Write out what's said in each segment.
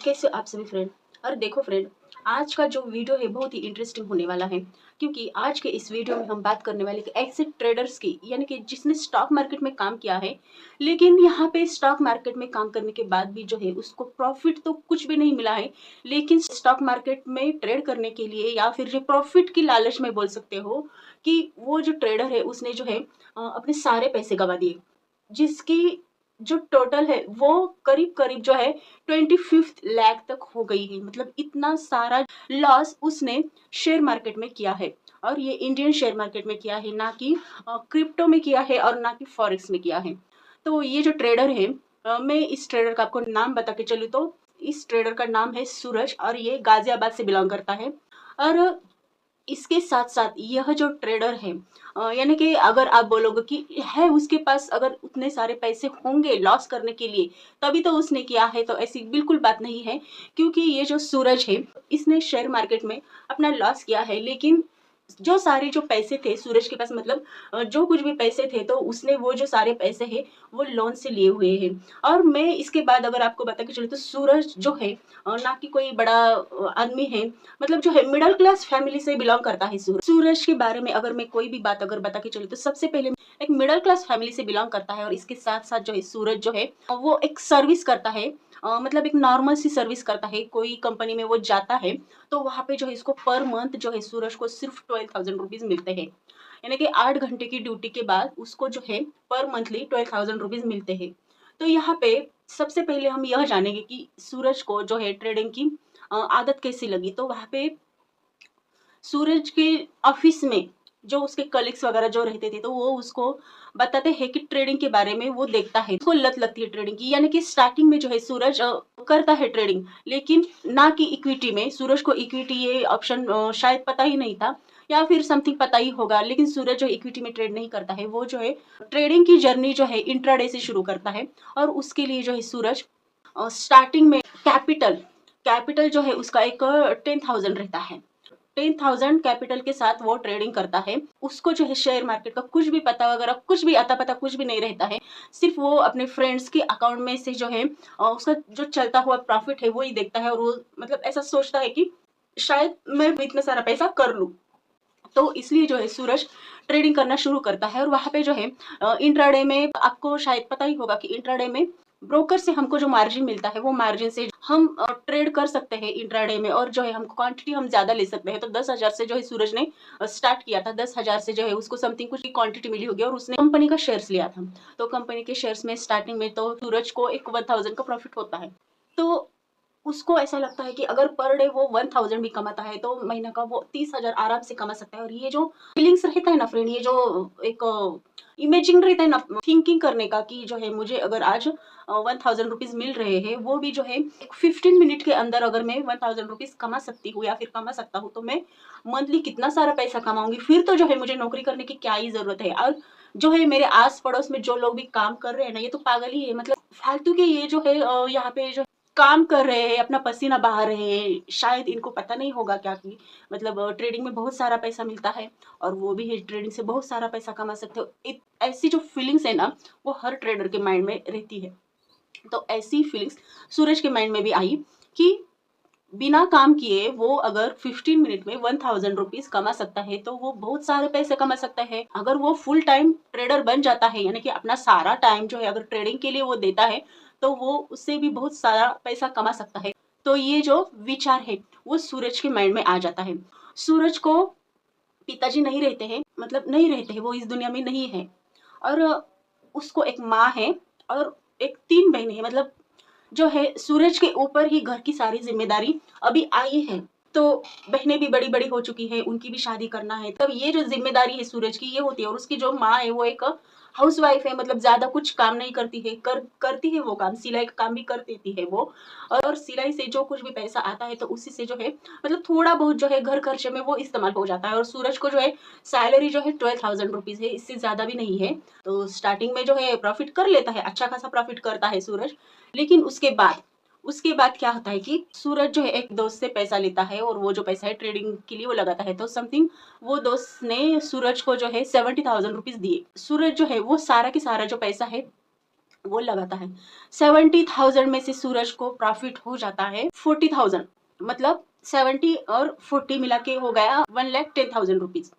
कैसे हो आप सभी फ्रेंड। और देखो फ्रेंड, आज का जो वीडियो है बहुत ही इंटरेस्टिंग होने वाला है, क्योंकि आज के इस वीडियो में हम बात करने वाले कि ऐसे ट्रेडर्स की, यानी कि जिसने स्टॉक मार्केट में काम किया है, लेकिन यहाँ पे स्टॉक मार्केट में काम करने के बाद भी जो है उसको प्रॉफिट तो कुछ भी नहीं मिला है। लेकिन स्टॉक मार्केट में ट्रेड करने के लिए या फिर जो प्रॉफिट की लालच में बोल सकते हो कि वो जो ट्रेडर है उसने जो है अपने सारे पैसे गवा दिए, जिसकी जो टोटल है वो करीब करीब जो है 25 लाख तक हो गई है। मतलब इतना सारा लॉस उसने शेयर मार्केट में किया है, और ये इंडियन शेयर मार्केट में किया है, ना कि क्रिप्टो में किया है और ना कि फॉरेक्स में किया है। तो ये जो ट्रेडर है, मैं इस ट्रेडर का आपको नाम बता के चलूँ तो इस ट्रेडर का नाम है सूरज, और ये गाजियाबाद से बिलोंग करता है। और इसके साथ साथ यह जो ट्रेडर है, यानी कि अगर आप बोलोगे कि है उसके पास अगर उतने सारे पैसे होंगे लॉस करने के लिए तभी तो उसने किया है, तो ऐसी बिल्कुल बात नहीं है। क्योंकि ये जो सूरज है, इसने शेयर मार्केट में अपना लॉस किया है, लेकिन जो सारे जो पैसे थे सूरज के पास, मतलब जो कुछ भी पैसे थे, तो उसने वो जो सारे पैसे हैं वो लोन से लिए हुए हैं। और मैं इसके बाद अगर आपको बता के चलूँ तो सूरज जो है ना कि कोई बड़ा आदमी है, मतलब जो है मिडिल क्लास फैमिली से बिलोंग करता है। सूरज के बारे में अगर मैं कोई भी बात अगर बता के चलूँ तो सबसे पहले एक मिडिल क्लास फैमिली से बिलोंग करता है, और इसके साथ साथ जो है सूरज जो है वो एक सर्विस करता है। मतलब एक नॉर्मल सी सर्विस करता है, कोई कंपनी में वो जाता है, तो वहाँ पे जो है इसको पर मंथ जो है सूरज को सिर्फ 12,000 रुपीज मिलते हैं। यानी कि 8 घंटे की ड्यूटी के बाद उसको जो है पर मंथली 12,000 रुपीज मिलते हैं। तो यहाँ पे सबसे पहले हम यह जानेंगे कि सूरज को जो है ट्रेडिंग की आदत कैसी लगी। तो वहाँ पे सूरज के ऑफिस में जो उसके कलीग्स वगैरह जो रहते थे, तो वो उसको बताते हैं कि ट्रेडिंग के बारे में वो देखता है, उसको लत लगती है ट्रेडिंग की। यानी कि स्टार्टिंग में जो है सूरज करता है ट्रेडिंग, लेकिन ना कि इक्विटी में। सूरज को इक्विटी ये ऑप्शन शायद पता ही नहीं था, या फिर समथिंग पता ही होगा, लेकिन सूरज जो इक्विटी में ट्रेड नहीं करता है, वो जो है ट्रेडिंग की जर्नी जो है इंट्राडे से शुरू करता है। और उसके लिए जो है सूरज स्टार्टिंग में कैपिटल कैपिटल जो है उसका एक 10,000 रहता है। 10,000 कैपिटल के साथ वो ट्रेडिंग करता है। उसको जो है शेयर मार्केट का कुछ भी पता वगैरह, कुछ भी आता पता कुछ भी नहीं रहता है। सिर्फ वो अपने फ्रेंड्स के अकाउंट में से जो है उसका जो चलता हुआ प्रॉफिट है वो ही देखता है, और वो मतलब ऐसा सोचता है कि शायद मैं इतना सारा पैसा कर लूं। तो इसलिए जो है सूरज ट्रेडिंग करना शुरू करता है। और वहाँ पे जो है इंट्राडे में आपको शायद पता ही होगा कि इंट्राडे में ब्रोकर से हमको जो मार्जिन मिलता है, वो मार्जिन से हम ट्रेड कर सकते हैं इंट्राडे में, और जो है हमको क्वांटिटी हम ज्यादा ले सकते हैं। तो 10,000 से जो है सूरज ने स्टार्ट किया था, 10,000 से जो है उसको समथिंग कुछ क्वांटिटी मिली होगी, और उसने कंपनी का शेयर्स लिया था। तो कंपनी के शेयर्स में स्टार्टिंग में तो सूरज को एक 1,000 का प्रॉफिट होता है। तो उसको ऐसा लगता है कि अगर पर डे वो 1,000 भी कमाता है तो महीना का वो 30,000 आराम से कमा सकता है। और ये जो फीलिंग्स रहता है ना फ्रेंड, ये जो एक इमेजिन रहता है ना थिंकिंग करने का, कि जो है मुझे अगर आज 1,000 रुपीज मिल रहे हैं, वो भी जो है 15 मिनट के अंदर अगर मैं 1,000 रुपीज कमा सकती हूँ या फिर कमा सकता हूँ, तो मैं मंथली कितना सारा पैसा कमाऊंगी। फिर तो जो है मुझे नौकरी करने की क्या ही जरूरत है। और जो है मेरे आस पड़ोस में जो लोग भी काम कर रहे हैं ना, ये तो पागल ही है। मतलब फालतू के ये जो है यहाँ पे जो काम कर रहे हैं, अपना पसीना बहा रहे हैं, शायद इनको पता नहीं होगा क्या कि मतलब ट्रेडिंग में बहुत सारा पैसा मिलता है, और वो भी है ट्रेडिंग से बहुत सारा पैसा कमा सकते हो। ऐसी जो फीलिंग्स है ना, वो हर ट्रेडर के माइंड में रहती है। तो ऐसी फीलिंग्स सूरज के माइंड में भी आई कि बिना काम किए वो अगर 15 मिनट में 1,000 रुपीज कमा सकता है, तो वो बहुत सारे पैसे कमा सकता है। अगर वो फुल टाइम ट्रेडर बन जाता है, यानी कि अपना सारा टाइम जो है अगर ट्रेडिंग के लिए वो देता है, तो वो उससे भी बहुत सारा पैसा कमा सकता है। तो ये जो विचार है वो सूरज के माइंड में आ जाता है। सूरज को पिताजी नहीं रहते हैं, मतलब नहीं रहते हैं, वो इस दुनिया में नहीं है। और उसको एक माँ है और एक 3 बहनें हैं। मतलब जो है सूरज के ऊपर ही घर की सारी जिम्मेदारी अभी आई है। तो बहनें भी बड़ी बड़ी हो चुकी है, उनकी भी शादी करना है, तब ये जो जिम्मेदारी है सूरज की ये होती है। और उसकी जो माँ है वो एक हाउस वाइफ है, मतलब ज्यादा कुछ काम नहीं करती है, करती है वो काम, सिलाई का काम भी कर देती है वो। और सिलाई से जो कुछ भी पैसा आता है तो उसी से जो है मतलब थोड़ा बहुत जो है घर खर्चे में वो इस्तेमाल हो जाता है। और सूरज को जो है सैलरी जो है 12,000 रुपीज है, इससे ज्यादा भी नहीं है। तो स्टार्टिंग में जो है प्रॉफिट कर लेता है, अच्छा खासा प्रॉफिट करता है सूरज। लेकिन उसके बाद क्या होता है कि सूरज जो है एक दोस्त से पैसा लेता है, और वो जो पैसा है ट्रेडिंग के लिए वो लगाता है। तो समथिंग वो दोस्त ने सूरज को जो है 70,000 रुपीज दिए। सूरज जो है वो सारा के सारा जो पैसा है वो लगाता है। 70,000 में से सूरज को प्रॉफिट हो जाता है 40,000, मतलब 70 और 40 मिला के हो गया 1,10,000 रुपीज।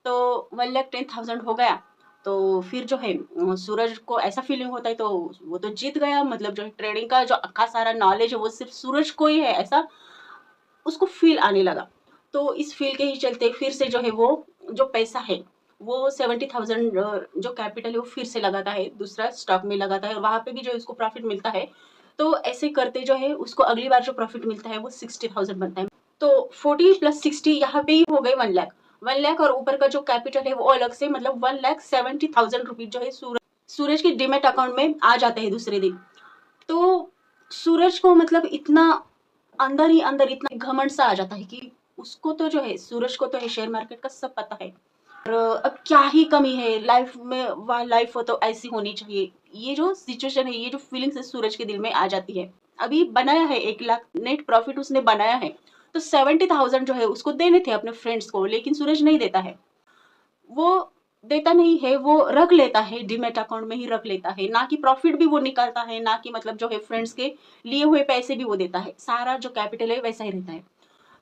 तो 1,10,000 हो गया। तो फिर जो है सूरज को ऐसा फीलिंग होता है, तो वो तो जीत गया, मतलब जो है ट्रेडिंग का जो अक्का सारा नॉलेज है वो सिर्फ सूरज को ही है, ऐसा उसको फील आने लगा। तो इस फील के ही चलते फिर से जो है वो जो पैसा है वो 70,000 जो कैपिटल है वो फिर से लगाता है, दूसरा स्टॉक में लगाता है, और वहां पे भी जो है उसको प्रॉफिट मिलता है। तो ऐसे करते जो है उसको अगली बार जो प्रॉफिट मिलता है वो 60,000 बनता है। तो 40 प्लस 60 यहाँ पे ही हो गए 1 लाख। 1 लाख और ऊपर का जो कैपिटल है वो अलग से, मतलब 1,70,000 रुपीज जो है सूरज के डीमेट अकाउंट में आ जाते हैं दूसरे दिन। तो सूरज को मतलब इतना अंदर ही अंदर इतना घमंड सा आ जाता है कि उसको तो जो है सूरज को तो है शेयर मार्केट का सब पता है, और अब क्या ही कमी है लाइफ में, वह लाइफ हो तो ऐसी होनी चाहिए। ये जो सिचुएशन है, ये जो फीलिंग्स है सूरज के दिल में आ जाती है। अभी बनाया है 1 लाख नेट प्रॉफिट उसने बनाया है, तो 70,000 जो है उसको देने थे अपने फ्रेंड्स को, लेकिन सूरज नहीं देता है। वो देता नहीं है, वो रख लेता है डीमेट अकाउंट में ही रख लेता है, ना कि प्रॉफिट भी वो निकालता है, ना कि मतलब जो है फ्रेंड्स के लिए हुए पैसे भी वो देता है, सारा जो कैपिटल है वैसा ही रहता है।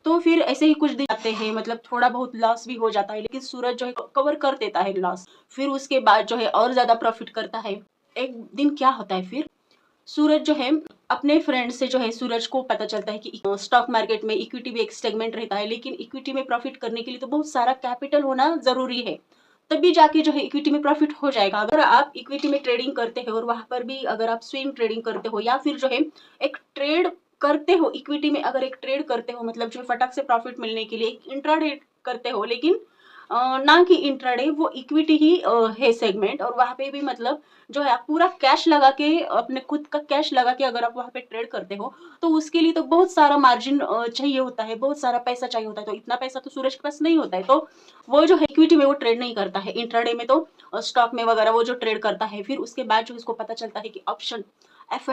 तो फिर ऐसे ही कुछ दिन आते हैं, मतलब थोड़ा बहुत लॉस भी हो जाता है, लेकिन सूरज जो है कवर कर देता है लॉस। फिर उसके बाद जो है और ज्यादा प्रॉफिट करता है। एक दिन क्या होता है, फिर सूरज जो है अपने फ्रेंड से जो है, सूरज को पता चलता है कि स्टॉक मार्केट में इक्विटी भी एक सेगमेंट रहता है, लेकिन इक्विटी में प्रॉफिट करने के लिए तो बहुत सारा कैपिटल होना जरूरी है, तभी जाके जो है इक्विटी में प्रॉफिट हो जाएगा। अगर आप इक्विटी में ट्रेडिंग करते हो और वहां पर भी अगर आप स्विंग ट्रेडिंग करते हो, या फिर जो है एक ट्रेड करते हो इक्विटी में, अगर एक ट्रेड करते हो मतलब जो फटाक से प्रॉफिट मिलने के लिए एक इंट्राडे करते हो, लेकिन ना कि इंट्राडे, वो इक्विटी ही है सेगमेंट, और वहां पे भी मतलब जो है आप पूरा कैश लगा के, अपने खुद का कैश लगा के अगर आप वहां पे ट्रेड करते हो, तो उसके लिए तो बहुत सारा मार्जिन चाहिए होता है, बहुत सारा पैसा चाहिए होता है, तो इतना पैसा तो सूरज के पास नहीं होता है। तो वो जो है इक्विटी में वो ट्रेड नहीं करता है, इंट्राडे में तो स्टॉक में वगैरह वो जो ट्रेड करता है। फिर उसके बाद जो उसको पता चलता है कि ऑप्शन एफ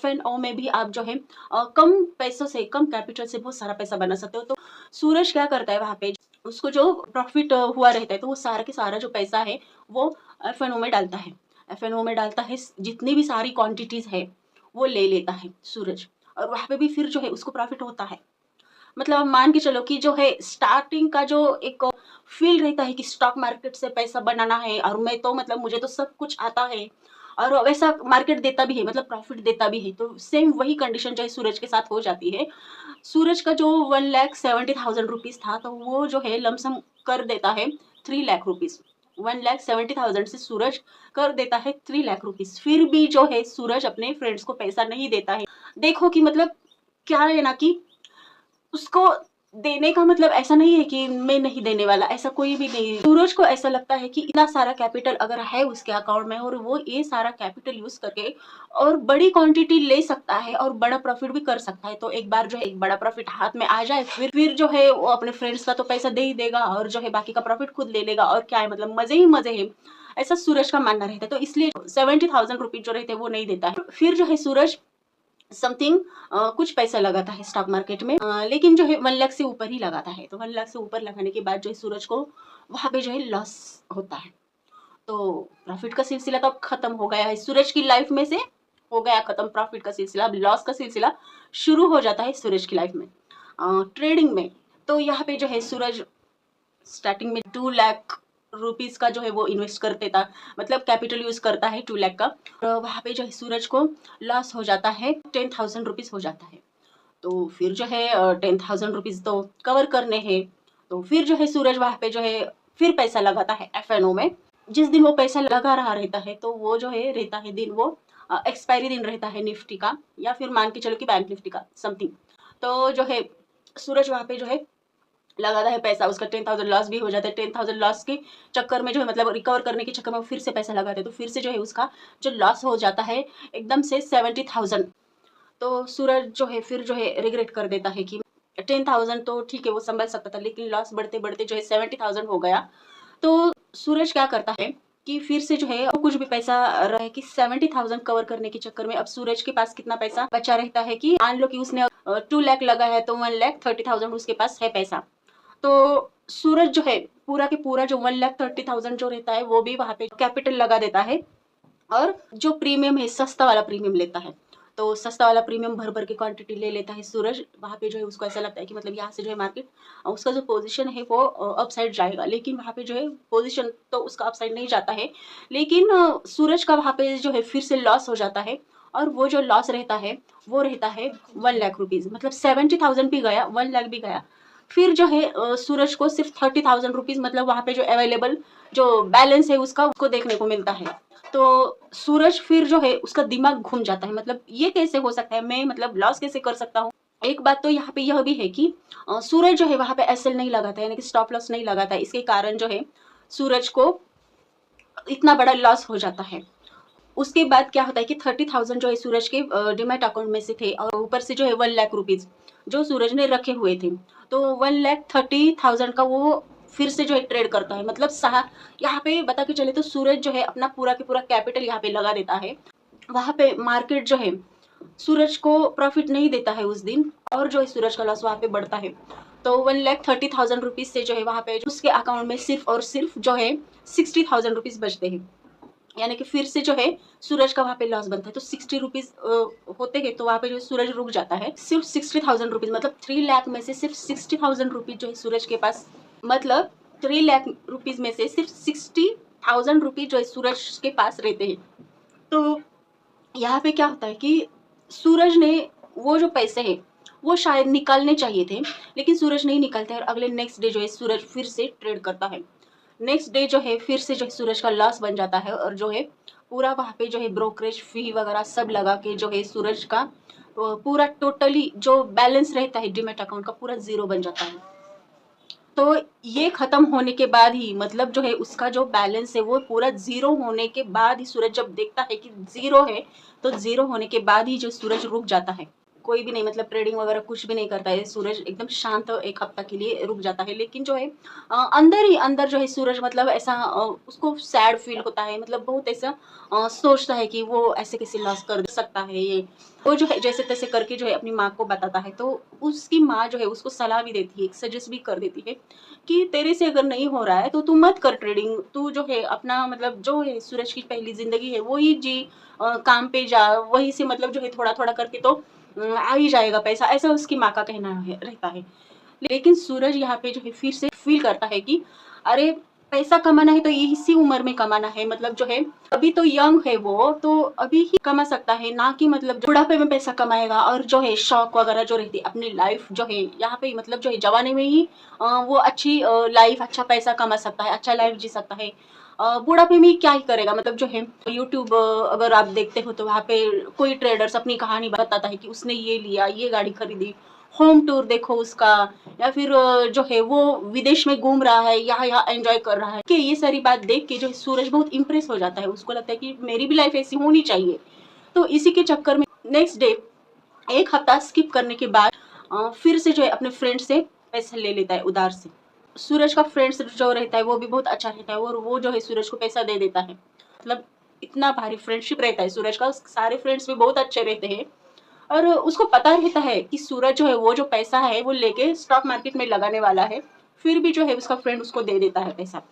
एन ओ में भी आप जो है कम पैसों से, कम कैपिटल से बहुत सारा पैसा बना सकते हो। तो सूरज क्या करता है वहां पे, उसको जो प्रॉफिट हुआ रहता है, तो वो सारा के सारा जो पैसा है वो एफ में डालता है। एफ में डालता है, जितनी भी सारी क्वांटिटीज है वो ले लेता है सूरज, और वहां पे भी फिर जो है उसको प्रॉफिट होता है। मतलब आप मान के चलो कि जो है स्टार्टिंग का जो एक फील रहता है कि स्टॉक मार्केट से पैसा बनाना है, और मैं तो मतलब मुझे तो सब कुछ आता है, और वैसा मार्केट देता भी है, मतलब प्रॉफिट देता भी है, तो सेम वही कंडीशन जो है सूरज के साथ हो जाती है। सूरज का जो 1,70,000 रुपीज था, तो वो जो है लमसम कर देता है 3 लाख रुपीज। 1,70,000 से सूरज कर देता है 3 लाख रुपीज। फिर भी जो है सूरज अपने फ्रेंड्स को पैसा नहीं देता है। देखो कि मतलब क्या है ना, कि उसको देने का मतलब ऐसा नहीं है कि मैं नहीं देने वाला, ऐसा कोई भी नहीं है। सूरज को ऐसा लगता है कि इतना सारा कैपिटल अगर है उसके अकाउंट में, और वो ये सारा कैपिटल यूज करके और बड़ी क्वांटिटी ले सकता है और बड़ा प्रॉफिट भी कर सकता है, तो एक बार जो है एक बड़ा प्रॉफिट हाथ में आ जाए, फिर जो है वो अपने फ्रेंड्स का तो पैसा दे ही देगा, और जो है बाकी का प्रॉफिट खुद ले लेगा, और क्या है मतलब मजे ही मजे है, ऐसा सूरज का मानना रहता है। तो इसलिए 70,000 रुपीज जो रहते हैं वो नहीं देता है। फिर जो है सूरज समथिंग कुछ पैसा लगाता है स्टॉक मार्केट में, लेकिन जो है 1 लाख से ऊपर ही लगाता है। तो 1 लाख से ऊपर लगाने के बाद जो है सूरज को वहां पे जो है लॉस होता है। तो प्रॉफिट का सिलसिला तो अब खत्म हो गया है सूरज की लाइफ में से, हो गया खत्म प्रॉफिट का सिलसिला। अब लॉस का सिलसिला शुरू हो जाता है सूरज की लाइफ में, ट्रेडिंग में। तो यहाँ पे जो है सूरज स्टार्टिंग में 2 लाख रुपीज का जो है वो इन्वेस्ट कर देता, मतलब कैपिटल यूज करता है 2 लाख का। तो वहां पे जो है सूरज को लॉस हो जाता है 10,000 रुपीज हो जाता है। तो फिर जो है 10,000 रुपीज तो कवर करने हैं। तो फिर जो है सूरज वहां पे जो है फिर पैसा लगाता है एफ में। जिस दिन वो पैसा लगा रहा रहता है, तो वो जो है रहता है दिन, वो एक्सपायरी दिन रहता है निफ्टी का, या फिर मान के चलो कि बैंक निफ्टी का समथिंग। तो जो है सूरज वहां पे जो है लगाता है पैसा, उसका 10,000 लॉस भी हो जाता है। 10,000 लॉस के चक्कर में जो है, मतलब रिकवर करने के चक्कर में वो फिर से पैसा लगाते हैं, तो फिर से जो है उसका जो लॉस हो जाता है एकदम से 70,000। तो सूरज जो है फिर जो है रिग्रेट कर देता है कि 10,000 तो ठीक है वो संभल सकता था, लेकिन लॉस बढ़ते बढ़ते जो है 70,000 हो गया। तो सूरज क्या करता है कि फिर से जो है कुछ भी पैसा रहे, कि 70,000 कवर करने के चक्कर में अब सूरज के पास कितना पैसा बचा रहता है, कि मान लो कि उसने 2 लाख लगा है, तो 1,30,000 उसके पास है पैसा। तो सूरज जो है पूरा के पूरा जो 1,30,000 जो रहता है वो भी वहां पे कैपिटल लगा देता है और जो प्रीमियम है सस्ता वाला प्रीमियम लेता है, तो सस्ता वाला प्रीमियम भर भर के क्वांटिटी ले लेता है सूरज। वहाँ पे जो है उसको ऐसा लगता है कि मतलब यहाँ से जो है मार्केट उसका जो पोजीशन है वो अप साइड जाएगा, लेकिन वहाँ पे जो है पोजीशन तो उसका अप साइड नहीं जाता है, लेकिन सूरज का वहाँ पे जो है फिर से लॉस हो जाता है। और वो जो लॉस रहता है वो रहता है 1 लाख रुपीज़, मतलब 70,000 भी गया, 1 लाख भी गया। फिर जो है सूरज को सिर्फ 30,000 रुपीज़, मतलब वहाँ पे जो अवेलेबल जो बैलेंस है उसका उसको देखने को मिलता है। तो सूरज फिर जो है उसका दिमाग घूम जाता है, मतलब ये कैसे हो सकता है, मैं मतलब लॉस कैसे कर सकता हूँ। एक बात तो यहाँ पे यह भी है कि सूरज जो है वहाँ पे एसएल नहीं लगाता है, यानी कि स्टॉप लॉस नहीं लगाता है, इसके कारण जो है सूरज को इतना बड़ा लॉस हो जाता है। उसके बाद क्या होता है कि 30,000 जो है सूरज के डिमैट अकाउंट में से थे, और ऊपर से जो है 1 लाख रुपीज जो सूरज ने रखे हुए थे, तो 1,30,000 का वो फिर से जो है ट्रेड करता है। मतलब यहाँ पे बता के चले तो सूरज जो है अपना पूरा के पूरा कैपिटल यहाँ पे लगा देता है। वहाँ पे मार्केट जो है सूरज को प्रॉफिट नहीं देता है उस दिन, और जो है सूरज का लॉस वहाँ पे बढ़ता है। तो 1,30,000 रुपीज से जो है वहाँ पे उसके अकाउंट में सिर्फ और सिर्फ जो है 60,000 रुपीज बचते हैं, यानी कि फिर से जो है सूरज का वहाँ पे लॉस बनता है। तो 60 रुपीज होते हैं, तो वहाँ पे जो सूरज रुक जाता है। सिर्फ 60,000 रुपीज, मतलब 3 लाख में से सिर्फ 60,000 रुपीज जो है सूरज के पास, मतलब 3 लाख रुपीज में से सिर्फ 60,000 रुपीज जो है सूरज के पास रहते हैं। तो यहाँ पे क्या होता है कि सूरज ने वो जो पैसे हैं वो शायद निकालने चाहिए थे, लेकिन सूरज नहीं निकालता है, और अगले नेक्स्ट डे जो है सूरज फिर से ट्रेड करता है। नेक्स्ट डे जो है फिर से जो है सूरज का लॉस बन जाता है, और जो है पूरा वहाँ पे जो है ब्रोकरेज फी वगैरह सब लगा के जो है सूरज का पूरा टोटली जो बैलेंस रहता है डीमेट अकाउंट का पूरा जीरो बन जाता है। तो ये खत्म होने के बाद ही, मतलब जो है उसका जो बैलेंस है वो पूरा जीरो होने के बाद ही सूरज जब देखता है कि जीरो है, तो जीरो होने के बाद ही जो सूरज रुक जाता है। कोई भी नहीं, मतलब ट्रेडिंग वगैरह कुछ भी नहीं करता है सूरज, एकदम शांत एक हफ्ता के लिए रुक जाता है। लेकिन जो है अंदर ही अंदर जो है सूरज मतलब ऐसा उसको सैड फील होता है, मतलब बहुत ऐसा सोचता है कि वो ऐसे कैसे लॉस कर सकता है ये। वो जो है जैसे तैसे करके जो है अपनी माँ को बताता है, तो उसकी माँ जो है उसको सलाह भी देती है, सजेस्ट भी कर देती है कि तेरे से अगर नहीं हो रहा है तो तू मत कर ट्रेडिंग, तू जो है अपना मतलब जो है सूरज की पहली जिंदगी है वही जी, काम पे जा, वही से मतलब जो है थोड़ा थोड़ा करके तो आ ही जाएगा पैसा, ऐसा उसकी माँ का कहना है रहता है। लेकिन सूरज यहाँ पे जो है फिर से फील करता है कि अरे पैसा कमाना है तो इसी उम्र में कमाना है, मतलब जो है अभी तो यंग है वो, तो अभी ही कमा सकता है, ना कि मतलब बुढ़ापे में पैसा कमाएगा। और जो है शौक वगैरह जो रहती है अपनी लाइफ जो है यहाँ पे मतलब जो है जवानी में ही वो अच्छी लाइफ अच्छा पैसा कमा सकता है, अच्छा लाइफ जी सकता है। बुढ़ापे में क्या ही करेगा, मतलब जो है यूट्यूब अगर आप देखते हो तो वहाँ पे कोई ट्रेडर्स अपनी कहानी बताता है कि उसने ये लिया, ये गाड़ी खरीदी, होम टूर देखो उसका, या फिर जो है वो विदेश में घूम रहा है, यहाँ यहाँ एंजॉय कर रहा है, कि ये सारी बात देख के जो है सूरज बहुत इंप्रेस हो जाता है, उसको लगता है कि मेरी भी लाइफ ऐसी होनी चाहिए। तो इसी के चक्कर में नेक्स्ट डे एक हफ्ता स्किप करने के बाद फिर से जो है अपने फ्रेंड से पैसा ले लेता है उधार से। सूरज का फ्रेंड्स जो रहता है वो भी बहुत अच्छा रहता है, और वो जो है सूरज को पैसा दे देता है, मतलब इतना भारी फ्रेंडशिप रहता है सूरज का, सारे फ्रेंड्स भी बहुत अच्छे रहते हैं। और उसको पता रहता है कि सूरज जो है वो जो पैसा है वो लेके स्टॉक मार्केट में लगाने वाला है, फिर भी जो है उसका फ्रेंड उसको दे देता है पैसा।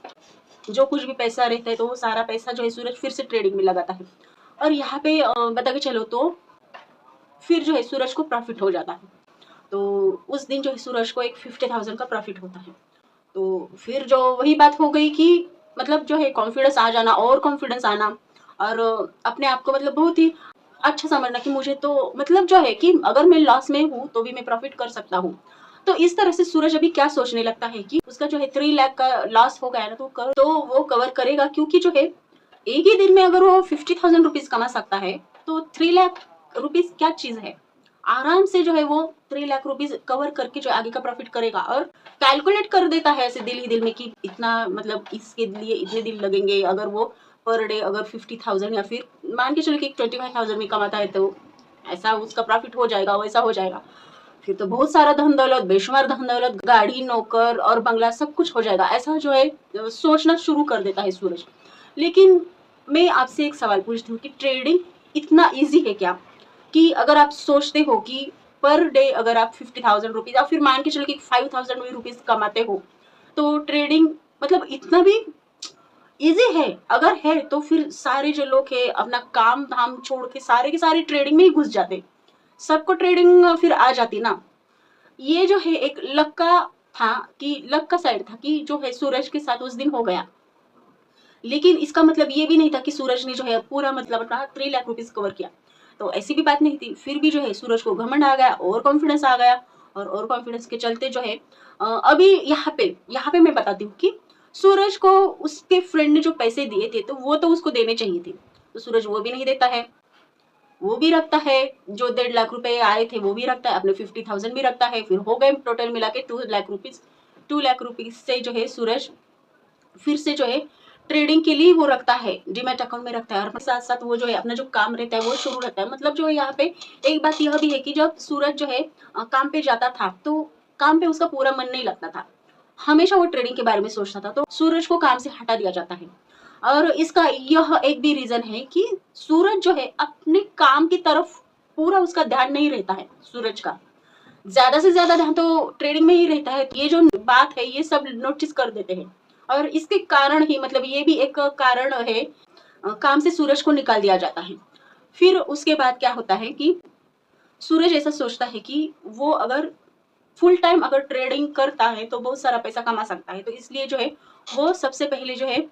जो कुछ भी पैसा रहता है तो वो सारा पैसा जो है सूरज फिर से ट्रेडिंग में लगाता है। और यहाँ पे बता के चलो तो फिर जो है सूरज को प्रॉफिट हो जाता है। तो उस दिन जो है सूरज को एक 50,000 का प्रॉफिट होता है। तो फिर जो वही बात हो गई कि मतलब जो है कॉन्फिडेंस आ जाना, और कॉन्फिडेंस आना, और अपने आप को मतलब बहुत ही अच्छा समझना कि मुझे तो मतलब जो है कि अगर मैं लॉस में हूँ तो भी मैं प्रॉफिट कर सकता हूँ। तो इस तरह से सूरज अभी क्या सोचने लगता है कि उसका जो है 3 लाख का लॉस हो गया ना, तो वो कवर करेगा, क्योंकि जो है एक ही दिन में अगर वो 50,000 रुपीज कमा सकता है, तो 3 लाख रुपीज क्या चीज है। आराम से जो है वो 3 लाख रुपीज कवर करके जो आगे का प्रॉफिट करेगा, और कैलकुलेट कर देता है ऐसे दिल ही दिल में कि इतना मतलब इसके लिए इतने दिन लगेंगे, अगर वो पर डे अगर 50,000 या फिर मान के चलो कि 25,000 में कमाता है तो ऐसा उसका प्रॉफिट हो जाएगा, वैसा हो जाएगा। फिर तो बहुत सारा धन दौलत, बेशुमार धन दौलत, गाड़ी, नौकर और बंगला सब कुछ हो जाएगा, ऐसा जो है सोचना शुरू कर देता है सूरज। लेकिन मैं आपसे एक सवाल पूछती हूँ कि ट्रेडिंग इतना इजी है क्या, कि अगर आप सोचते हो कि पर डे अगर आप 50,000 रुपीज या फिर मान के चलो कि 5,000 रुपीज कमाते हो, तो ट्रेडिंग मतलब इतना भी इजी है, अगर है तो फिर सारे जो लोग है अपना काम धाम छोड़ के सारे के सारे ट्रेडिंग में ही घुस जाते, सबको ट्रेडिंग फिर आ जाती ना। ये जो है एक लक का था, कि लक का साइड था कि जो है सूरज के साथ उस दिन हो गया। लेकिन इसका मतलब ये भी नहीं था कि सूरज ने जो है पूरा मतलब अपना 3 लाख रुपीज कवर किया। तो ऐसी भी बात नहीं थी, फिर भी जो है सूरज को घमंड आ गया और कॉन्फिडेंस आ गया। और कॉन्फिडेंस के चलते जो है अभी यहाँ पे मैं बताती हूँ कि सूरज को उसके फ्रेंड ने जो पैसे दिए थे तो वो तो उसको देने चाहिए थे, तो सूरज वो भी नहीं देता है। वो भी रखता है, जो 1.5 लाख रुपए आए थे वो भी रखता है, अपने 50,000 भी रखता है, फिर हो गए टोटल मिला के 2 लाख रुपीज। 2 लाख रुपीज से जो है सूरज फिर से जो है ट्रेडिंग के लिए वो रखता है, डीमैट अकाउंट में रखता है, और साथ साथ वो जो है अपना जो काम रहता है वो शुरू रहता है। मतलब जो है यहाँ पे एक बात यह भी है कि जब सूरज जो है काम पे जाता था तो काम पे उसका पूरा मन नहीं लगता था, हमेशा वो ट्रेडिंग के बारे में सोचता था, तो सूरज को काम से हटा दिया जाता है। और इसका यह एक भी रीजन है कि सूरज जो है अपने काम की तरफ पूरा उसका ध्यान नहीं रहता है, सूरज का ज्यादा से ज्यादा ध्यान तो ट्रेडिंग में ही रहता है। ये जो बात है ये सब नोटिस कर देते हैं, और इसके कारण ही मतलब ये भी एक कारण है, काम से सूरज को निकाल दिया जाता है। फिर उसके बाद क्या होता है कि सूरज ऐसा सोचता है कि वो अगर फुल टाइम अगर ट्रेडिंग करता है तो बहुत सारा पैसा कमा सकता है, तो इसलिए जो है वो सबसे पहले जो है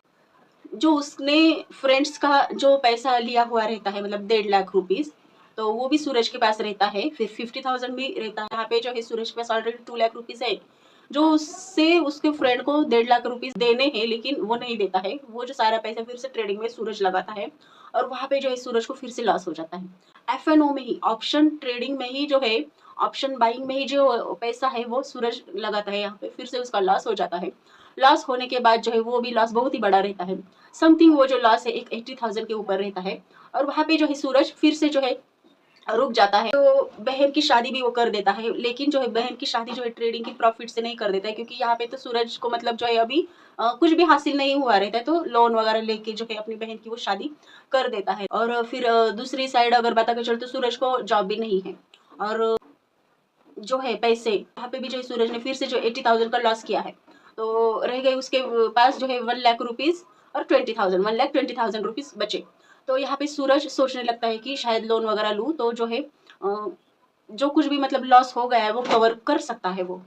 जो उसने फ्रेंड्स का जो पैसा लिया हुआ रहता है मतलब 1.5 लाख रुपीज, तो वो भी सूरज के पास रहता है, फिर 50,000 भी रहता है। यहाँ पे जो है सूरज के पास ऑलरेडी 2 लाख रुपीज है, जो उससे उसके फ्रेंड को 1.5 लाख रुपीज देने हैं, लेकिन वो नहीं देता है। वो जो सारा पैसा फिर से ट्रेडिंग में सूरज लगाता है, और वहां पे जो है सूरज को फिर से लॉस हो जाता है। FNO में ही, ऑप्शन ट्रेडिंग में ही जो है, ऑप्शन बाइंग में ही जो पैसा है वो सूरज लगाता है, यहाँ पे फिर से उसका लॉस हो जाता है। लॉस होने के बाद जो है वो भी लॉस बहुत ही बड़ा रहता है, समथिंग वो जो लॉस है एक 80,000 के ऊपर रहता है। और वहां पे जो है सूरज फिर से जो है रुक जाता है, तो बहन की शादी भी वो कर देता है, लेकिन जो है बहन की शादी जो है ट्रेडिंग की प्रॉफिट से नहीं कर देता है, क्योंकि यहाँ पे तो सूरज को मतलब जो है अभी कुछ भी हासिल नहीं हुआ रहता है, तो लोन वगैरह लेके जो है अपनी बहन की वो शादी कर देता है। और फिर दूसरी साइड अगर बता के चलते तो सूरज को जॉब भी नहीं है, और जो है पैसे यहाँ पे भी जो है सूरज ने फिर से जो 80,000 का लॉस किया है, तो रह गए उसके पास जो है 1 लाख रुपीज और 20,000, 1,20,000 रुपीज बचे। तो यहाँ पे सूरज सोचने लगता है कि शायद लोन वगैरह लूँ तो जो है जो कुछ भी मतलब लॉस हो गया है वो कवर कर सकता है वो।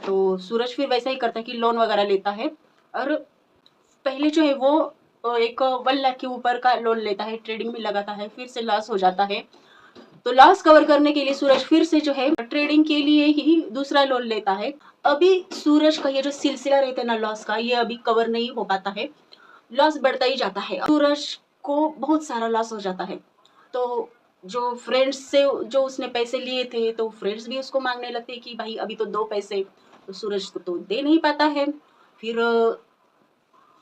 तो सूरज फिर वैसा ही करता है कि लोन वगैरह लेता है, और पहले जो है वो एक 1 लाख के ऊपर का लोन लेता है, ट्रेडिंग में लगाता है, फिर से लॉस हो जाता है। तो लॉस कवर करने के लिए सूरज फिर से जो है ट्रेडिंग के लिए ही दूसरा लोन लेता है। अभी सूरज का ये जो सिलसिला रहता है ना लॉस का, ये अभी कवर नहीं हो पाता है, लॉस बढ़ता ही जाता है, सूरज को बहुत सारा लॉस हो जाता है। तो जो फ्रेंड्स से जो उसने पैसे लिए थे तो फ्रेंड्स भी उसको मांगने लगते हैं कि भाई अभी तो दो पैसे, तो सूरज को तो दे नहीं पाता है। फिर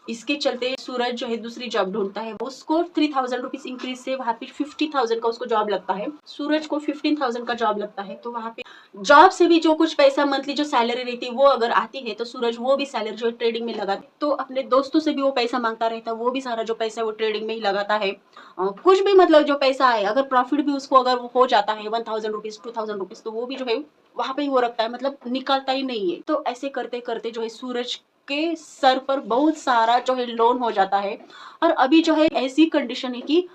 इसके चलते सूरज जो है दूसरी जॉब ढूंढता है, उसको 3,000 रुपीज इंक्रीज से वहाँ पे 50,000 का उसको जॉब लगता है। सूरज को 15,000 का जॉब लगता है, तो वहाँ पे जॉब से भी जो कुछ पैसा मंथली जो सैलरी रहती है वो अगर आती है तो सूरज वो भी सैलरी जो है ट्रेडिंग में लगाता है। तो अपने दोस्तों से भी वो पैसा मांगता रहता है, वो भी सारा जो पैसा है वो ट्रेडिंग में ही लगाता है। कुछ भी मतलब जो पैसा आए, अगर प्रॉफिट भी उसको अगर वो हो जाता है 1,000 रुपीज 2,000 रुपीज, तो वो भी जो है वहां पे ही वो रखता है, मतलब निकालता ही नहीं है। तो ऐसे करते करते जो है सूरज के सर पर बहुत सारा जो है लोन हो जाता है, और अभी जो है ऐसी कंडीशन है कि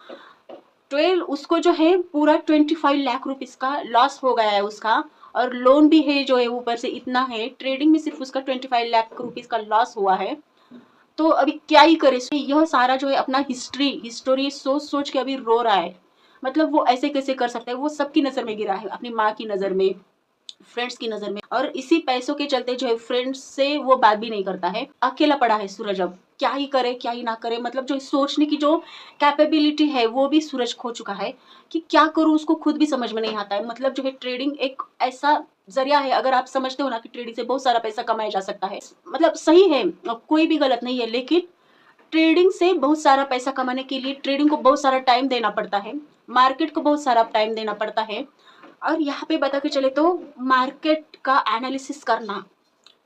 12 उसको जो है पूरा 25 लाख रुपीज का लॉस हो गया है उसका, और लोन भी है जो है ऊपर से इतना है, ट्रेडिंग में सिर्फ उसका 25 लाख रुपीज का लॉस हुआ है। तो अभी क्या ही करे, यह सारा जो है अपना हिस्टोरी सोच सोच के अभी रो रहा है। मतलब वो ऐसे कैसे कर सकता है, वो सबकी नजर में गिरा है, अपनी माँ की नजर में, फ्रेंड्स की नजर में, और इसी पैसों के चलते जो है फ्रेंड्स से वो बात भी नहीं करता है, अकेला पड़ा है सूरज। अब क्या ही करे क्या ही ना करे, मतलब जो सोचने की जो कैपेबिलिटी है वो भी सूरज खो चुका है, कि क्या करूं उसको खुद भी समझ में नहीं आता है। मतलब जो है ट्रेडिंग एक ऐसा जरिया है, अगर आप समझते हो ना कि ट्रेडिंग से बहुत सारा पैसा कमाया जा सकता है, मतलब सही है, कोई भी गलत नहीं है, लेकिन ट्रेडिंग से बहुत सारा पैसा कमाने के लिए ट्रेडिंग को बहुत सारा टाइम देना पड़ता है, मार्केट को बहुत सारा टाइम देना पड़ता है। और यहाँ पे बता के चले तो मार्केट का एनालिसिस करना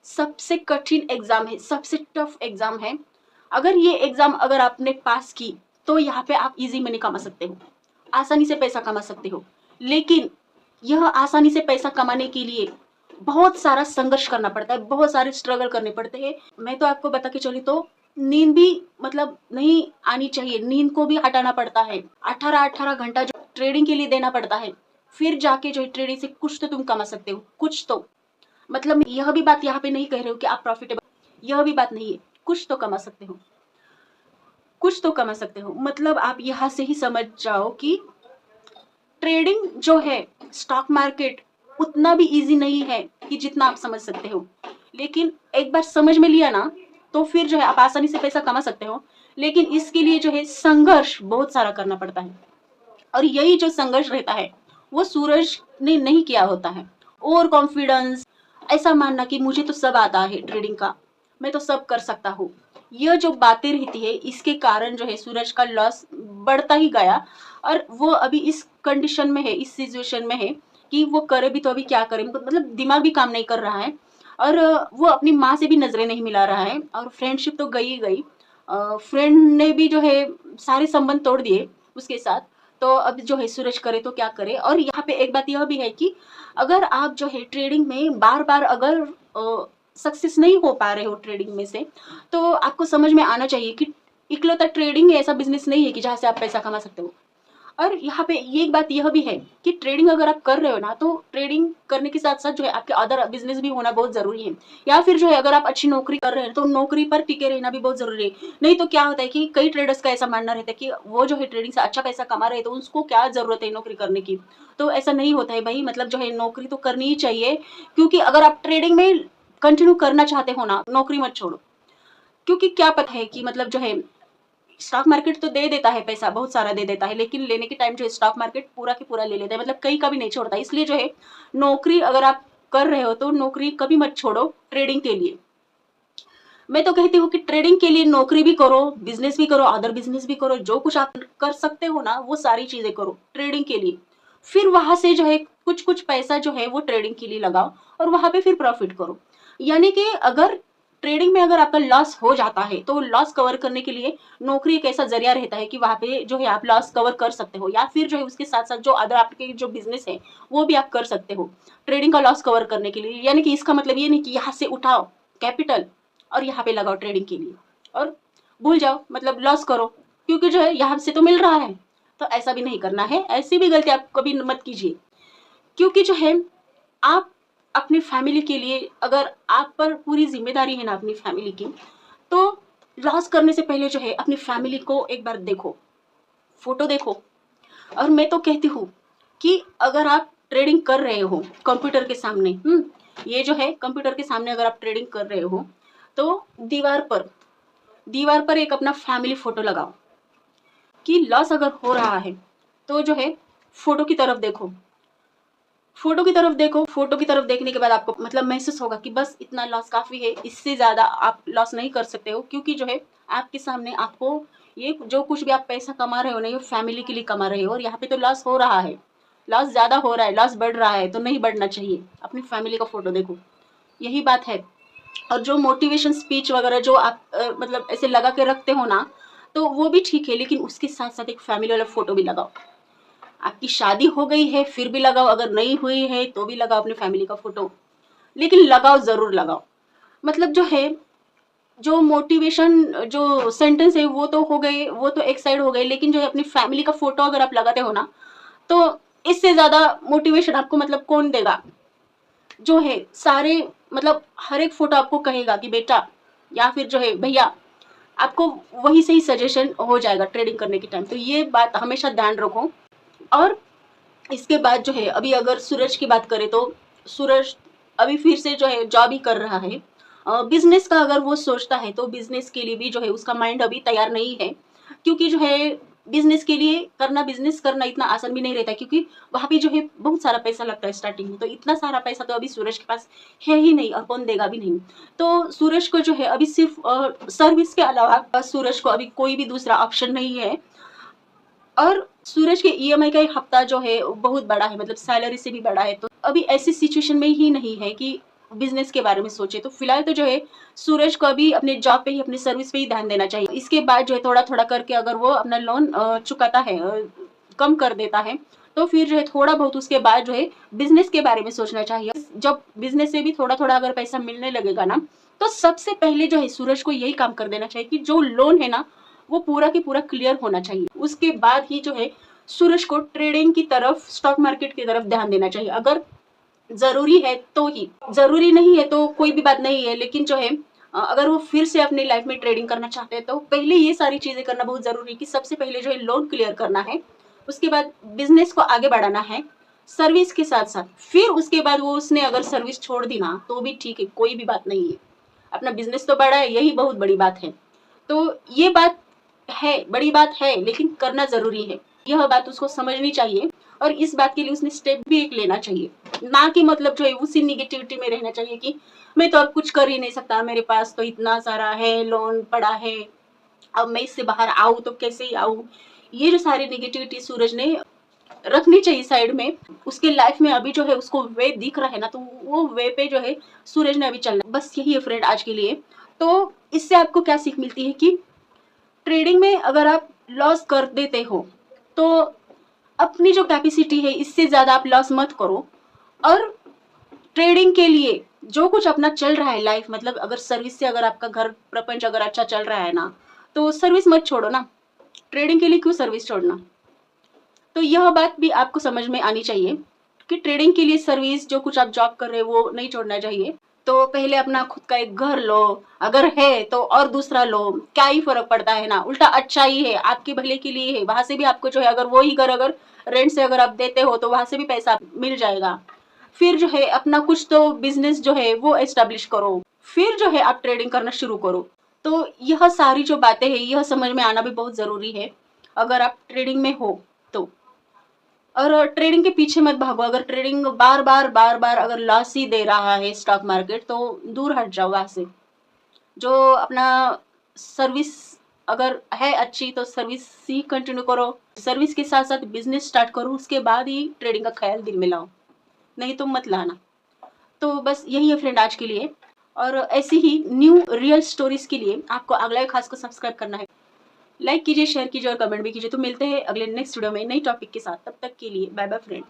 सबसे कठिन एग्जाम है, सबसे टफ एग्जाम है। अगर ये एग्जाम अगर आपने पास की तो यहाँ पे आप इजी मनी कमा सकते हो, आसानी से पैसा कमा सकते हो। लेकिन यह आसानी से पैसा कमाने के लिए बहुत सारा संघर्ष करना पड़ता है, बहुत सारे स्ट्रगल करने पड़ते हैं। मैं तो आपको बता के चली तो नींद भी मतलब नहीं आनी चाहिए, नींद को भी हटाना पड़ता है। 18-18 घंटा जो ट्रेडिंग के लिए देना पड़ता है, फिर जाके जो है ट्रेडिंग से कुछ तो तुम कमा सकते हो, कुछ तो। मतलब यह भी बात यहाँ पे नहीं कह रहे हो कि आप प्रॉफिटेबल, यह भी बात नहीं है, कुछ तो कमा सकते हो, कुछ तो कमा सकते हो। मतलब आप यहाँ से ही समझ जाओ कि ट्रेडिंग जो है, स्टॉक मार्केट उतना भी इजी नहीं है कि जितना आप समझ सकते हो। लेकिन एक बार समझ में लिया ना, तो फिर जो है आप आसानी से पैसा कमा सकते हो। लेकिन इसके लिए जो है संघर्ष बहुत सारा करना पड़ता है, और यही जो संघर्ष रहता है वो सूरज ने नहीं किया होता है। ओवर कॉन्फिडेंस, ऐसा मानना कि मुझे तो सब आता है ट्रेडिंग का, मैं तो सब कर सकता हूँ, यह जो बातें रहती है इसके कारण जो है सूरज का लॉस बढ़ता ही गया। और वो अभी इस कंडीशन में है, इस सिचुएशन में है कि वो करे भी तो अभी क्या करे, मतलब दिमाग भी काम नहीं कर रहा है। और वो अपनी माँ से भी नजरें नहीं मिला रहा है, और फ्रेंडशिप तो गई ही गई। फ्रेंड ने भी जो है सारे संबंध तोड़ दिए उसके साथ। तो अब जो है सूरज करे तो क्या करे। और यहाँ पे एक बात यह भी है कि अगर आप जो है ट्रेडिंग में बार बार अगर सक्सेस नहीं हो पा रहे हो ट्रेडिंग में से, तो आपको समझ में आना चाहिए कि इकलौता ट्रेडिंग ऐसा बिजनेस नहीं है कि जहाँ से आप पैसा कमा सकते हो। और यहाँ पे ये एक बात यह भी है कि ट्रेडिंग अगर आप कर रहे हो ना, तो ट्रेडिंग करने के साथ साथ जो है आपके अदर बिजनेस भी होना बहुत जरूरी है। या फिर जो है अगर आप अच्छी नौकरी कर रहे हैं तो नौकरी पर टिके रहना भी बहुत जरूरी है। नहीं तो क्या होता है कि कई ट्रेडर्स का ऐसा मानना रहता है कि वो जो है ट्रेडिंग से अच्छा पैसा कमा रहे हैं तो उसको क्या जरूरत है नौकरी करने की। तो ऐसा नहीं होता है भाई, मतलब जो है नौकरी तो करनी ही चाहिए। क्योंकि अगर आप ट्रेडिंग में कंटिन्यू करना चाहते हो ना, नौकरी मत छोड़ो। क्योंकि क्या पता है कि मतलब जो है स्टॉक मार्केट तो दे देता है पैसा, बहुत सारा दे देता है, लेकिन लेने के टाइम जो है स्टॉक मार्केट पूरा के पूरा ले लेता है, मतलब कहीं का भी नहीं छोड़ता। इसलिए जो है नौकरी अगर आप कर रहे हो तो नौकरी कभी मत छोड़ो ट्रेडिंग के लिए। मैं तो कहती हूँ कि ट्रेडिंग के लिए नौकरी भी करो, बिजनेस भी करो, अदर बिजनेस भी करो, जो कुछ आप कर सकते हो ना वो सारी चीजें करो ट्रेडिंग के लिए। फिर वहां से जो है कुछ कुछ पैसा जो है वो ट्रेडिंग के लिए लगाओ, और वहां पे फिर प्रॉफिट करो। यानी कि अगर ट्रेडिंग में अगर आपका लॉस हो जाता है तो लॉस कवर करने के लिए नौकरी एक ऐसा जरिया रहता है कि वहां पे जो है आप लॉस कवर कर सकते हो, या फिर जो है उसके साथ साथ जो अदर आपके जो बिजनेस है वो भी आप कर सकते हो ट्रेडिंग का लॉस कवर करने के लिए। यानी कि इसका मतलब ये नहीं कि यहाँ से उठाओ कैपिटल और यहाँ पे लगाओ ट्रेडिंग के लिए और भूल जाओ, मतलब लॉस करो, क्योंकि जो है यहाँ से तो मिल रहा है। तो ऐसा भी नहीं करना है, ऐसी भी गलती आप कभी मत कीजिए। क्योंकि जो है आप अपनी फैमिली के लिए, अगर आप पर पूरी जिम्मेदारी है ना अपनी फैमिली की, तो लॉस करने से पहले जो है अपनी फैमिली को एक बार देखो, फोटो देखो। और मैं तो कहती हूँ कि अगर आप ट्रेडिंग कर रहे हो कंप्यूटर के सामने, ये जो है कंप्यूटर के सामने अगर आप ट्रेडिंग कर रहे हो, तो दीवार पर एक अपना फैमिली फोटो लगाओ कि लॉस अगर हो रहा है तो जो है फोटो की तरफ देखो, फोटो की तरफ देखो। फोटो की तरफ देखने के बाद आपको मतलब महसूस होगा कि बस इतना लॉस काफी है, इससे ज्यादा आप लॉस नहीं कर सकते हो। क्योंकि जो है आपके सामने आपको ये जो कुछ भी आप पैसा कमा रहे हो ना, ये फैमिली के लिए कमा रहे हो, और यहाँ पे तो लॉस हो रहा है, लॉस ज्यादा हो रहा है, लॉस बढ़ रहा है, तो नहीं बढ़ना चाहिए। अपनी फैमिली का फोटो देखो, यही बात है। और जो मोटिवेशन स्पीच वगैरह जो आप मतलब ऐसे लगा के रखते हो ना, तो वो भी ठीक है, लेकिन उसके साथ साथ एक फैमिली वाला फोटो भी लगाओ। आपकी शादी हो गई है फिर भी लगाओ, अगर नहीं हुई है तो भी लगाओ अपनी फैमिली का फोटो, लेकिन लगाओ, जरूर लगाओ। मतलब जो है जो मोटिवेशन जो सेंटेंस है वो तो हो गए, वो तो एक साइड हो गए, लेकिन जो है अपनी फैमिली का फोटो अगर आप लगाते हो ना, तो इससे ज्यादा मोटिवेशन आपको मतलब कौन देगा। जो है सारे मतलब हर एक फोटो आपको कहेगा कि बेटा, या फिर जो है भैया, आपको वही सही सजेशन हो जाएगा ट्रेडिंग करने के टाइम। तो ये बात हमेशा ध्यान रखो। और इसके बाद जो है अभी अगर सूरज की बात करें तो सूरज अभी फिर से जो है जॉब ही कर रहा है। बिजनेस का अगर वो सोचता है तो बिजनेस के लिए भी जो है उसका माइंड अभी तैयार नहीं है। क्योंकि जो है बिजनेस करना इतना आसान भी नहीं रहता, क्योंकि वहाँ पे जो है बहुत सारा पैसा लगता है स्टार्टिंग में। तो इतना सारा पैसा तो अभी सूरज के पास है ही नहीं, और कौन देगा भी नहीं। तो सूरज को जो है अभी सिर्फ सर्विस के अलावा सूरज को अभी कोई भी दूसरा ऑप्शन नहीं है। और सूरज के ईएमआई का एक हफ्ता जो है बहुत बड़ा है, मतलब सैलरी से भी बड़ा है। तो अभी ऐसी सिचुएशन में ही नहीं है कि बिजनेस के बारे में सोचे। तो फिलहाल तो जो है सूरज को अभी अपने जॉब पे ही, अपने सर्विस पे ही ध्यान देना चाहिए। इसके बाद जो है थोड़ा थोड़ा करके अगर वो अपना लोन चुकाता है, कम कर देता है, तो फिर जो है थोड़ा बहुत उसके बाद जो है बिजनेस के बारे में सोचना चाहिए। जब बिजनेस से भी थोड़ा थोड़ा अगर पैसा मिलने लगेगा ना, तो सबसे पहले जो है सूरज को यही काम कर देना चाहिए कि जो लोन है ना वो पूरा की पूरा क्लियर होना चाहिए। उसके बाद ही जो है सूरज को ट्रेडिंग की तरफ, स्टॉक मार्केट की तरफ ध्यान देना चाहिए। अगर जरूरी है तो ही, जरूरी नहीं है तो कोई भी बात नहीं है, लेकिन जो है अगर वो फिर से अपनी लाइफ में ट्रेडिंग करना चाहते हैं तो पहले ये सारी चीजें करना बहुत जरूरी है कि सबसे पहले जो है लोन क्लियर करना है, उसके बाद बिजनेस को आगे बढ़ाना है सर्विस के साथ साथ। फिर उसके बाद वो उसने अगर सर्विस छोड़ दी ना तो भी ठीक है, कोई भी बात नहीं है, अपना बिजनेस तो बड़ा है, यही बहुत बड़ी बात है। तो ये बात है, बड़ी बात है, लेकिन करना जरूरी है, यह बात उसको समझनी चाहिए। और इस बात के लिए उसने स्टेप भी एक लेना चाहिए, ना कि मतलब जो है उसी निगेटिविटी में रहना चाहिए कि मैं तो अब कुछ कर ही नहीं सकता, मेरे पास तो इतना सारा है, लोन पड़ा है, अब मैं इससे बाहर आऊं तो कैसे ही आऊं। ये जो सारी निगेटिविटी सूरज ने रखनी चाहिए साइड में। उसके लाइफ में अभी जो है उसको वे दिख रहा है ना, तो वो वे पे जो है सूरज ने अभी चलना। बस यही है फ्रेंड आज के लिए। तो इससे आपको क्या सीख मिलती है कि ट्रेडिंग में अगर आप लॉस कर देते हो तो अपनी जो कैपेसिटी है इससे ज्यादा आप लॉस मत करो। और ट्रेडिंग के लिए जो कुछ अपना चल रहा है लाइफ, मतलब अगर सर्विस से अगर आपका घर प्रपंच अगर अच्छा चल रहा है ना, तो सर्विस मत छोड़ो ना। ट्रेडिंग के लिए क्यों सर्विस छोड़ना। तो यह बात भी आपको समझ में आनी चाहिए कि ट्रेडिंग के लिए सर्विस, जो कुछ आप जॉब कर रहे हो वो नहीं छोड़ना चाहिए। तो पहले अपना खुद का एक घर लो, अगर है तो, और दूसरा लो, क्या ही फर्क पड़ता है ना, उल्टा अच्छा ही है, आपके भले के लिए है। वहां से भी आपको जो है, अगर वो ही घर अगर रेंट से अगर आप देते हो तो वहां से भी पैसा मिल जाएगा। फिर जो है अपना कुछ तो बिजनेस जो है वो एस्टेब्लिश करो, फिर जो है आप ट्रेडिंग करना शुरू करो। तो यह सारी जो बातें हैं यह समझ में आना भी बहुत जरूरी है अगर आप ट्रेडिंग में हो तो। और ट्रेडिंग के पीछे मत भागो। अगर ट्रेडिंग बार बार अगर लॉस ही दे रहा है स्टॉक मार्केट, तो दूर हट जाओ वहां से। जो अपना सर्विस अगर है अच्छी तो सर्विस ही कंटिन्यू करो, सर्विस के साथ साथ बिजनेस स्टार्ट करो, उसके बाद ही ट्रेडिंग का ख्याल दिल में लाओ, नहीं तो मत लाना। तो बस यही है फ्रेंड आज के लिए। और ऐसी ही न्यू रियल स्टोरीज के लिए आपको अगला खास को सब्सक्राइब करना है। लाइक कीजिए, शेयर कीजिए और कमेंट भी कीजिए। तो मिलते हैं अगले नेक्स्ट वीडियो में नई टॉपिक के साथ। तब तक के लिए बाय बाय फ्रेंड।